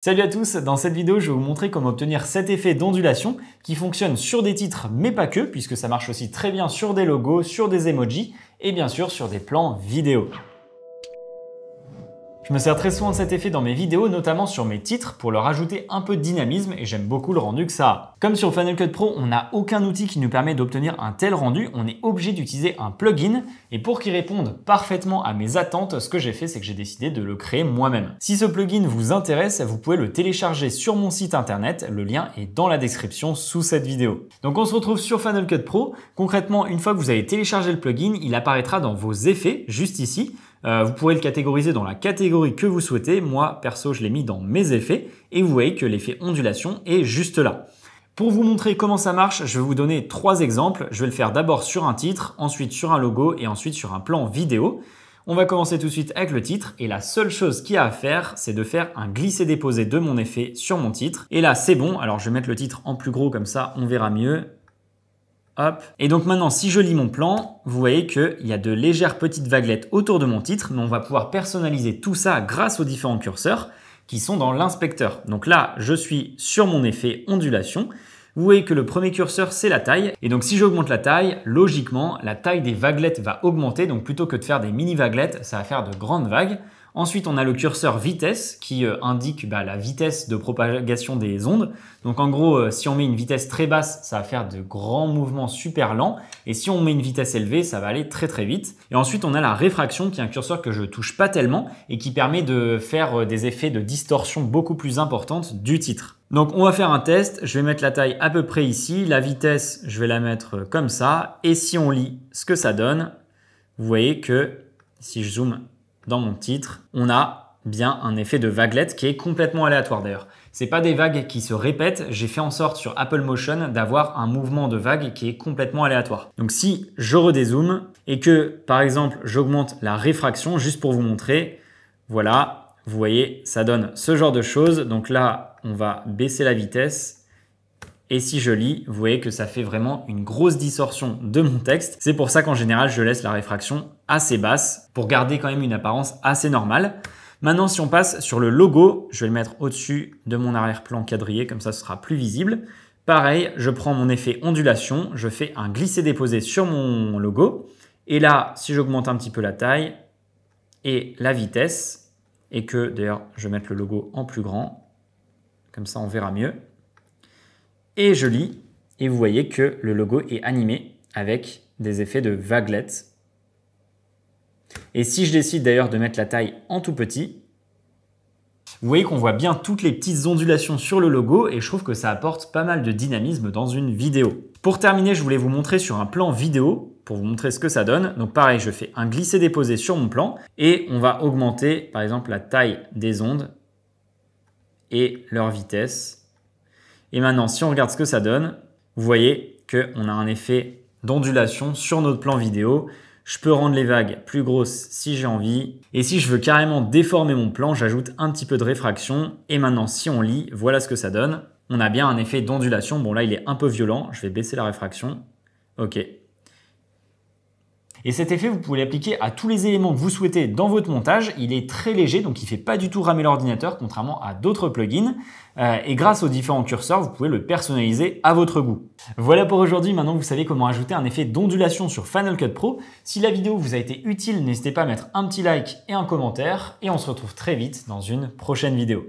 Salut à tous, dans cette vidéo je vais vous montrer comment obtenir cet effet d'ondulation qui fonctionne sur des titres mais pas que, puisque ça marche aussi très bien sur des logos, sur des emojis et bien sûr sur des plans vidéo. Je me sers très souvent de cet effet dans mes vidéos, notamment sur mes titres, pour leur ajouter un peu de dynamisme et j'aime beaucoup le rendu que ça a. Comme sur Final Cut Pro, on n'a aucun outil qui nous permet d'obtenir un tel rendu, on est obligé d'utiliser un plugin et pour qu'il réponde parfaitement à mes attentes, ce que j'ai fait, c'est que j'ai décidé de le créer moi-même. Si ce plugin vous intéresse, vous pouvez le télécharger sur mon site internet, le lien est dans la description sous cette vidéo. Donc on se retrouve sur Final Cut Pro. Concrètement, une fois que vous avez téléchargé le plugin, il apparaîtra dans vos effets, juste ici. Vous pourrez le catégoriser dans la catégorie que vous souhaitez. Moi, perso, je l'ai mis dans mes effets et vous voyez que l'effet ondulation est juste là. Pour vous montrer comment ça marche, je vais vous donner 3 exemples. Je vais le faire d'abord sur un titre, ensuite sur un logo et ensuite sur un plan vidéo. On va commencer tout de suite avec le titre et la seule chose qu'il y a à faire, c'est de faire un glisser-déposer de mon effet sur mon titre. Et là, c'est bon. Alors, je vais mettre le titre en plus gros comme ça, on verra mieux. Hop. Et donc maintenant, si je lis mon plan, vous voyez qu'il y a de légères petites vaguelettes autour de mon titre, mais on va pouvoir personnaliser tout ça grâce aux différents curseurs qui sont dans l'inspecteur. Donc là, je suis sur mon effet ondulation. Vous voyez que le premier curseur, c'est la taille. Et donc, si j'augmente la taille, logiquement, la taille des vaguelettes va augmenter. Donc, plutôt que de faire des mini vaguelettes, ça va faire de grandes vagues. Ensuite, on a le curseur vitesse qui indique la vitesse de propagation des ondes. Donc en gros, si on met une vitesse très basse, ça va faire de grands mouvements super lents. Et si on met une vitesse élevée, ça va aller très très vite. Et ensuite, on a la réfraction qui est un curseur que je touche pas tellement et qui permet de faire des effets de distorsion beaucoup plus importantes du titre. Donc on va faire un test. Je vais mettre la taille à peu près ici. La vitesse, je vais la mettre comme ça. Et si on lit ce que ça donne, vous voyez que si je zoome dans mon titre, on a bien un effet de vaguelette qui est complètement aléatoire d'ailleurs. C'est pas des vagues qui se répètent, j'ai fait en sorte sur Apple Motion d'avoir un mouvement de vague qui est complètement aléatoire. Donc si je redézoome et que par exemple j'augmente la réfraction juste pour vous montrer, voilà, vous voyez, ça donne ce genre de choses. Donc là, on va baisser la vitesse. Et si je lis, vous voyez que ça fait vraiment une grosse distorsion de mon texte. C'est pour ça qu'en général, je laisse la réfraction assez basse pour garder quand même une apparence assez normale. Maintenant, si on passe sur le logo, je vais le mettre au-dessus de mon arrière-plan quadrillé, comme ça ce sera plus visible. Pareil, je prends mon effet ondulation, je fais un glisser-déposer sur mon logo. Et là, si j'augmente un petit peu la taille et la vitesse, et que d'ailleurs, je vais mettre le logo en plus grand, comme ça on verra mieux. Et je lis, et vous voyez que le logo est animé avec des effets de vaguelettes. Et si je décide d'ailleurs de mettre la taille en tout petit, vous voyez qu'on voit bien toutes les petites ondulations sur le logo et je trouve que ça apporte pas mal de dynamisme dans une vidéo. Pour terminer, je voulais vous montrer sur un plan vidéo, pour vous montrer ce que ça donne. Donc pareil, je fais un glisser-déposer sur mon plan et on va augmenter par exemple la taille des ondes et leur vitesse. Et maintenant, si on regarde ce que ça donne, vous voyez qu'on a un effet d'ondulation sur notre plan vidéo. Je peux rendre les vagues plus grosses si j'ai envie. Et si je veux carrément déformer mon plan, j'ajoute un petit peu de réfraction. Et maintenant, si on lit, voilà ce que ça donne. On a bien un effet d'ondulation. Bon, là, il est un peu violent. Je vais baisser la réfraction. OK. Et cet effet, vous pouvez l'appliquer à tous les éléments que vous souhaitez dans votre montage. Il est très léger, donc il ne fait pas du tout ramer l'ordinateur, contrairement à d'autres plugins. Et grâce aux différents curseurs, vous pouvez le personnaliser à votre goût. Voilà pour aujourd'hui. Maintenant, vous savez comment ajouter un effet d'ondulation sur Final Cut Pro. Si la vidéo vous a été utile, n'hésitez pas à mettre un petit like et un commentaire. Et on se retrouve très vite dans une prochaine vidéo.